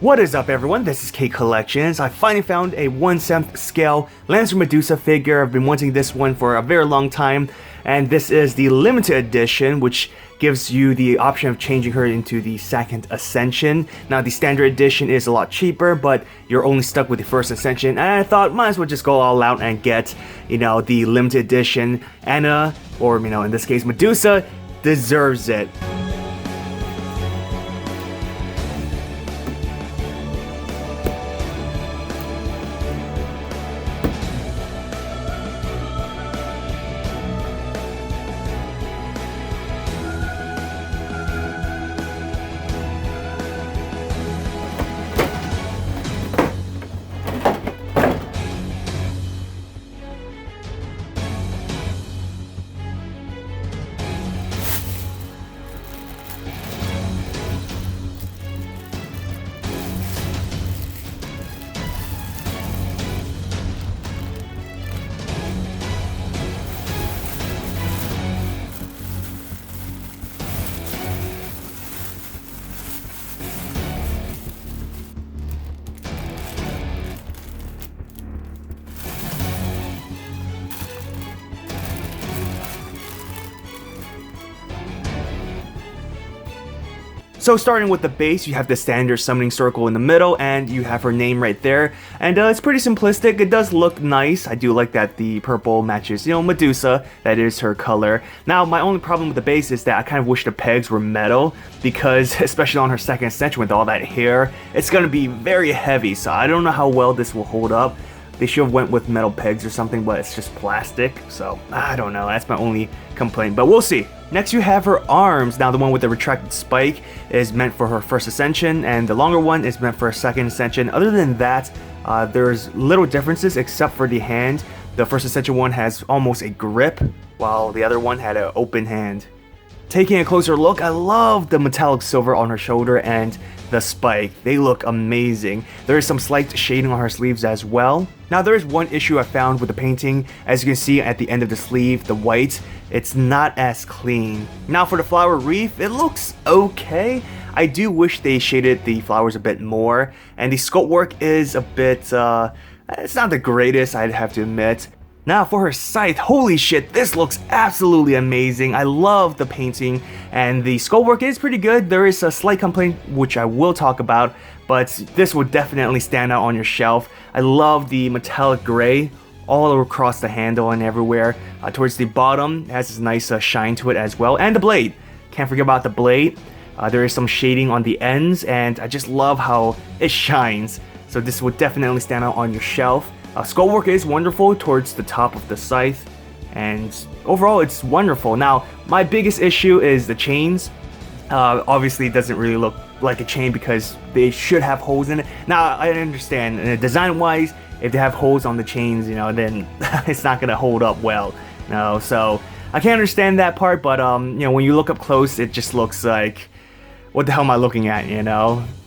What is up everyone, this is K Collections. I finally found a 1/7 scale Lancer Medusa figure. I've been wanting this one for a very long time, and this is the limited edition, which gives you the option of changing her into the second ascension. Now the standard edition is a lot cheaper, but you're only stuck with the first ascension, and I thought might as well just go all out and get, the limited edition. Anna, or in this case Medusa, deserves it. So starting with the base, you have the standard summoning circle in the middle, and you have her name right there. And it's pretty simplistic. It does look nice. I do like that the purple matches, Medusa. That is her color. Now, my only problem with the base is that I kind of wish the pegs were metal, because especially on her second ascension with all that hair, it's going to be very heavy. So I don't know how well this will hold up. They should have went with metal pegs or something, but it's just plastic. So I don't know. That's my only complaint, but we'll see. Next you have her arms. Now the one with the retracted spike is meant for her first ascension, and the longer one is meant for her second ascension. Other than that, there's little differences except for the hand. The first ascension one has almost a grip, while the other one had an open hand. Taking a closer look, I love the metallic silver on her shoulder and the spike. They look amazing. There is some slight shading on her sleeves as well. Now there is one issue I found with the painting. As you can see at the end of the sleeve, the white, it's not as clean. Now for the flower wreath, it looks okay. I do wish they shaded the flowers a bit more, and the sculpt work is a bit, it's not the greatest, I'd have to admit. Now for her scythe, holy shit, this looks absolutely amazing. I love the painting, and the sculpt work is pretty good. There is a slight complaint which I will talk about, but this would definitely stand out on your shelf. I love the metallic gray all across the handle and everywhere. Towards the bottom, it has this nice shine to it as well, and the blade. Can't forget about the blade. There is some shading on the ends, and I just love how it shines. So this would definitely stand out on your shelf. Sculpt work is wonderful towards the top of the scythe, and overall it's wonderful. Now my biggest issue is the chains. Obviously it doesn't really look like a chain because they should have holes in it. Now I understand design wise, if they have holes on the chains, then it's not gonna hold up well. So I can understand that part, but when you look up close, it just looks like, what the hell am I looking at?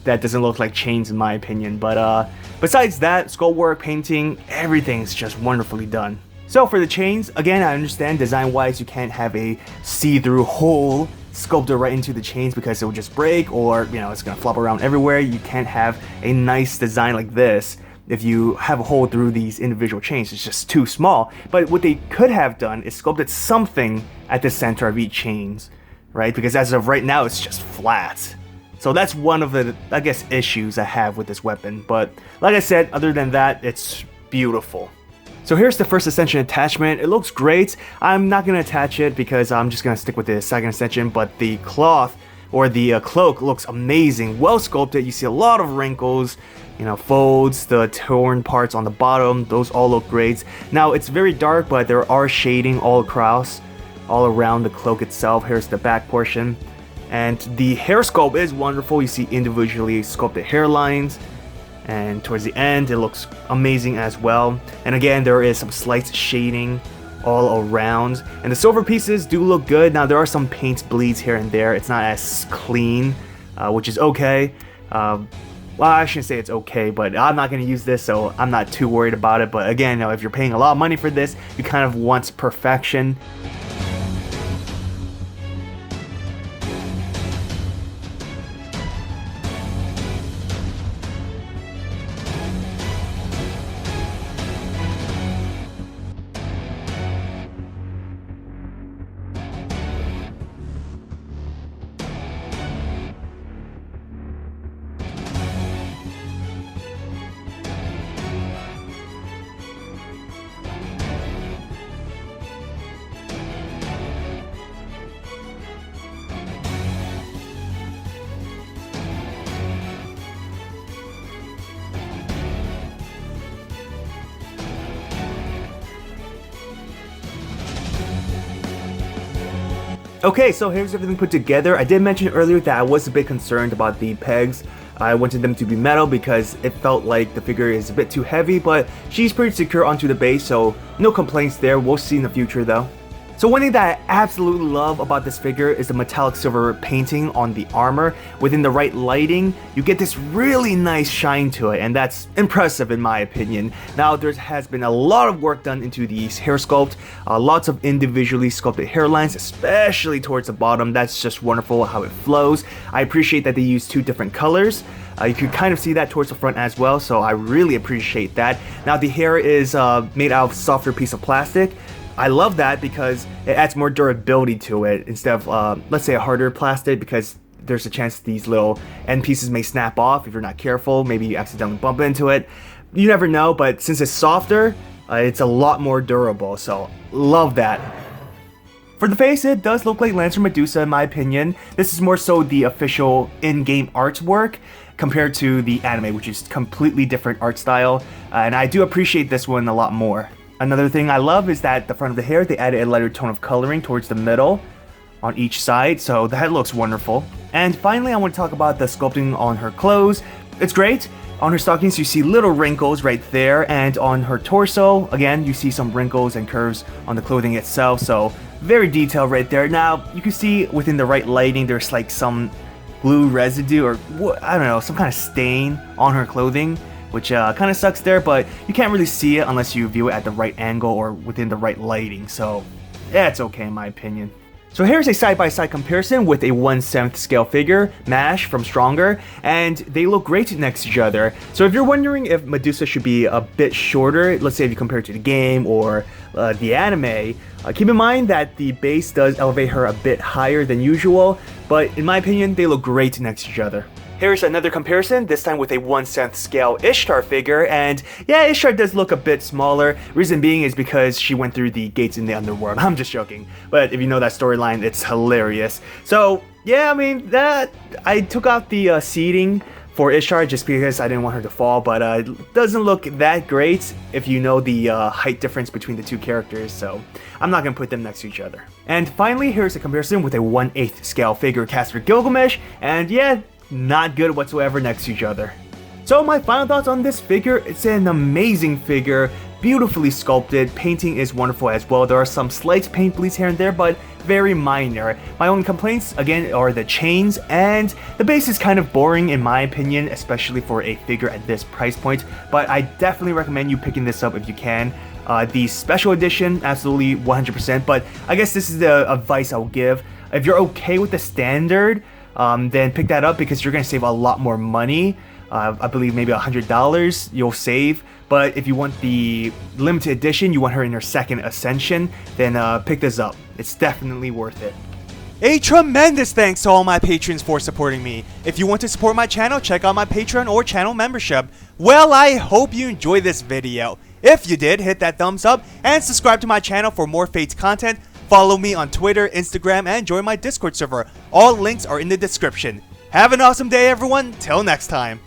That doesn't look like chains in my opinion. But besides that, sculpt work, painting, everything's just wonderfully done. So for the chains, again, I understand design wise you can't have a see-through hole sculpted right into the chains because it will just break, or it's gonna flop around everywhere. You can't have a nice design like this if you have a hole through these individual chains. It's just too small. But what they could have done is sculpted something at the center of each chains, right? Because as of right now, it's just flat. So that's one of the, I guess, issues I have with this weapon. But like I said, other than that, it's beautiful. So here's the first ascension attachment. It looks great. I'm not going to attach it because I'm just going to stick with the second ascension. But the cloth, or the cloak, looks amazing. Well sculpted. You see a lot of wrinkles, folds, the torn parts on the bottom. Those all look great. Now it's very dark, but there are shading all across, all around the cloak itself. Here's the back portion. And the hair sculpt is wonderful. You see individually sculpted hairlines, and towards the end it looks amazing as well. And again, there is some slight shading all around, and the silver pieces do look good. Now there are some paint bleeds here and there. It's not as clean, which is okay. Well, I shouldn't say it's okay, but I'm not going to use this, so I'm not too worried about it. But again, if you're paying a lot of money for this, you kind of want perfection. Okay, so here's everything put together. I did mention earlier that I was a bit concerned about the pegs. I wanted them to be metal because it felt like the figure is a bit too heavy, but she's pretty secure onto the base, so no complaints there. We'll see in the future though. So one thing that I absolutely love about this figure is the metallic silver painting on the armor. Within the right lighting, you get this really nice shine to it, and that's impressive in my opinion. Now there has been a lot of work done into the hair sculpt, lots of individually sculpted hairlines, especially towards the bottom. That's just wonderful how it flows. I appreciate that they use 2 different colors. You can kind of see that towards the front as well, so I really appreciate that. Now the hair is made out of a softer piece of plastic. I love that because it adds more durability to it instead of, let's say, a harder plastic, because there's a chance these little end pieces may snap off if you're not careful. Maybe you accidentally bump into it. You never know, but since it's softer, it's a lot more durable, so love that. For the face, it does look like Lancer Medusa in my opinion. This is more so the official in-game artwork compared to the anime, which is completely different art style, and I do appreciate this one a lot more. Another thing I love is that the front of the hair, they added a lighter tone of coloring towards the middle on each side, so that looks wonderful. And finally, I want to talk about the sculpting on her clothes. It's great. On her stockings, you see little wrinkles right there, and on her torso, again, you see some wrinkles and curves on the clothing itself, so very detailed right there. Now, you can see within the right lighting, there's like some glue residue or, I don't know, some kind of stain on her clothing, which kind of sucks there, but you can't really see it unless you view it at the right angle or within the right lighting, so yeah, it's okay in my opinion. So here's a side-by-side comparison with a 1/7 scale figure, MASH from Stronger, and they look great next to each other. So if you're wondering if Medusa should be a bit shorter, let's say if you compare it to the game or the anime, keep in mind that the base does elevate her a bit higher than usual, but in my opinion, they look great next to each other. Here's another comparison, this time with a 1/7 scale Ishtar figure, and yeah, Ishtar does look a bit smaller. Reason being is because she went through the gates in the underworld. I'm just joking, but if you know that storyline, it's hilarious. So yeah, I mean, I took out the seating for Ishtar just because I didn't want her to fall, but it doesn't look that great if you know the height difference between the 2 characters, so I'm not going to put them next to each other. And finally, here's a comparison with a 1/8 scale figure Casper Gilgamesh, and yeah, not good whatsoever next to each other. So my final thoughts on this figure, it's an amazing figure, beautifully sculpted, painting is wonderful as well. There are some slight paint bleeds here and there, but very minor. My only complaints, again, are the chains, and the base is kind of boring in my opinion, especially for a figure at this price point, but I definitely recommend you picking this up if you can. The special edition, absolutely 100%, but I guess this is the advice I'll give. If you're okay with the standard, then pick that up because you're going to save a lot more money. I believe maybe $100 you'll save, but if you want the limited edition, you want her in her 2nd ascension, then pick this up. It's definitely worth it. A tremendous thanks to all my patrons for supporting me. If you want to support my channel, check out my Patreon or channel membership. Well, I hope you enjoyed this video. If you did, hit that thumbs up and subscribe to my channel for more Fates content. Follow me on Twitter, Instagram, and join my Discord server. All links are in the description. Have an awesome day, everyone. Till next time.